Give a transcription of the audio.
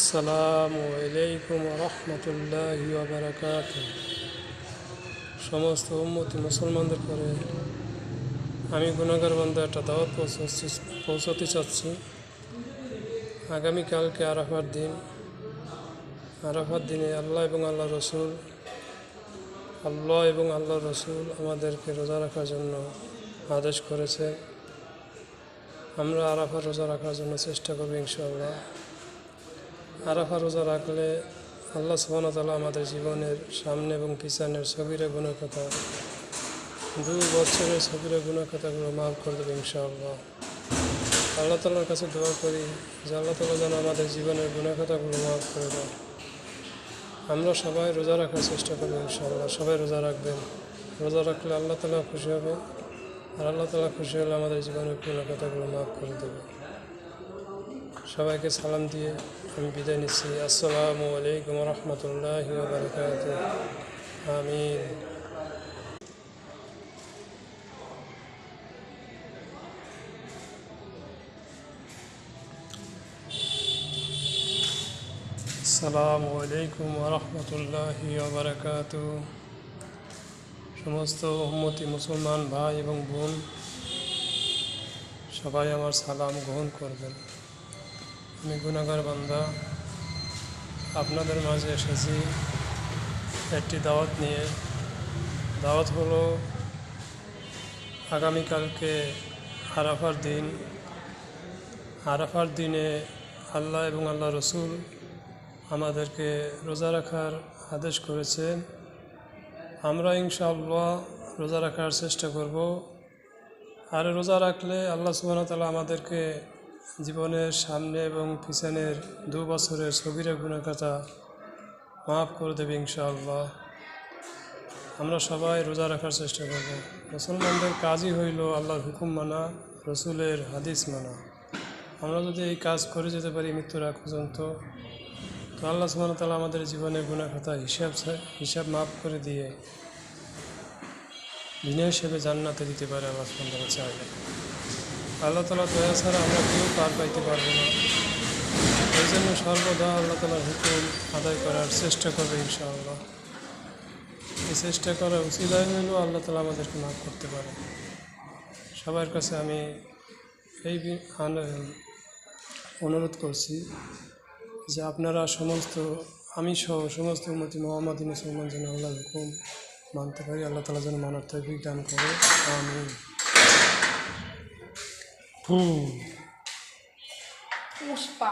আসসালামু আলাইকুম রহমতুল্লাহি ওয়া বারাকাতুহু। সমস্ত উম্মতি মুসলমানদের করে আমি গুনাহগার বান্দা একটা দাওয়াত পৌঁছাতে চাচ্ছি। আগামীকালকে আরাফার দিনে আল্লাহ এবং আল্লাহ রসুল আমাদেরকে রোজা রাখার জন্য আদেশ করেছে। আমরা আরাফার রোজা রাখার জন্য চেষ্টা করব ইনশাআল্লাহ। আরাফা রোজা রাখলে আল্লাহ সুবহানাহু ওয়া তাআলা আমাদের জীবনের সামনে এবং পিছনের সগীরা গুনাহ কথা 2 বছরের সগীরা গুনাহ কথাগুলো মাফ করে দেবে ইনশাআল্লাহ। আল্লাহ তাআলার কাছে দোয়া করি যে আল্লাহ তাআলা যেন আমাদের জীবনের গুনাহ কথাগুলো মাফ করে দেয়। আমরা সবাই রোজা রাখার চেষ্টা করব ইনশাআল্লাহ। সবাই রোজা রাখবেন। রোজা রাখলে আল্লাহ তাআলা খুশি হবে, আর আল্লাহ তাআলা খুশি হলে আমাদের জীবনের গুনাহ কথাগুলো মাফ করে দেবে। সবাইকে সালাম দিয়ে আমি বিদায় নিচ্ছি। আসসালামু আলাইকুম রহমতুল্লাহি ওয়া বারাকাতুহু। আমিন। আসসালামু আলাইকুম রহমতুল্লাহি ওয়া বারাকাতুহু। সমস্ত উম্মতি মুসলমান ভাই এবং বোন সবাই আমার সালাম গ্রহণ করবেন। আমি গুনাহগার বান্দা আপনাদের মাঝে এসেছি একটি দাওয়াত নিয়ে। দাওয়াত হলো আগামীকালকে আরাফার দিনে আল্লাহ এবং আল্লাহ রসুল আমাদেরকে রোজা রাখার আদেশ করেছেন। আমরা ইনশাআল্লাহ রোজা রাখার চেষ্টা করব। আর রোজা রাখলে আল্লাহ সুবহানাহু ওয়া তাআলা আমাদেরকে জীবনের সামনে এবং পিছনের 2 বছরের সগীরা গুনাহ কথা মাফ করে দেবে ইনশাআল্লাহ। আমরা সবাই রোজা রাখার চেষ্টা করব। মুসলমানদের কাজই হইল আল্লাহর হুকুম মানা, রসুলের হাদিস মানা। আমরা যদি এই কাজ করে যেতে পারি মৃত্যুর আগ পর্যন্ত, তো আল্লাহ সুবহানাহু ওয়া তাআলা আমাদের জীবনের গুনাহ কথা হিসাব মাফ করে দিয়ে বিনা হিসেবে জান্নাতে দিতে পারে আল্লাহ সুবহানাহু ওয়া তাআলা চাইলে। আল্লাহ তাআলা দয়া ছাড়া আমরা কেউ পার পাইতে পারবো না। এই জন্য সর্বদা আল্লাহ তাআলার হুকুম আদায় করার চেষ্টা করবে ইনশাআল্লাহ। এই চেষ্টা করা উচিত হলেও আল্লাহ তাআলা আমাদেরকে মাফ করতে পারে। সবার কাছে আমি এই অনুরোধ করছি যে আপনারা আমি সহ সমস্ত উম্মতি মুহাম্মাদি মুসলমান যেন আল্লাহর হুকুম মানতে পারি। আল্লাহ তাআলা যেন মানার তৌফিক দান করে। আমিন। পুষ্পা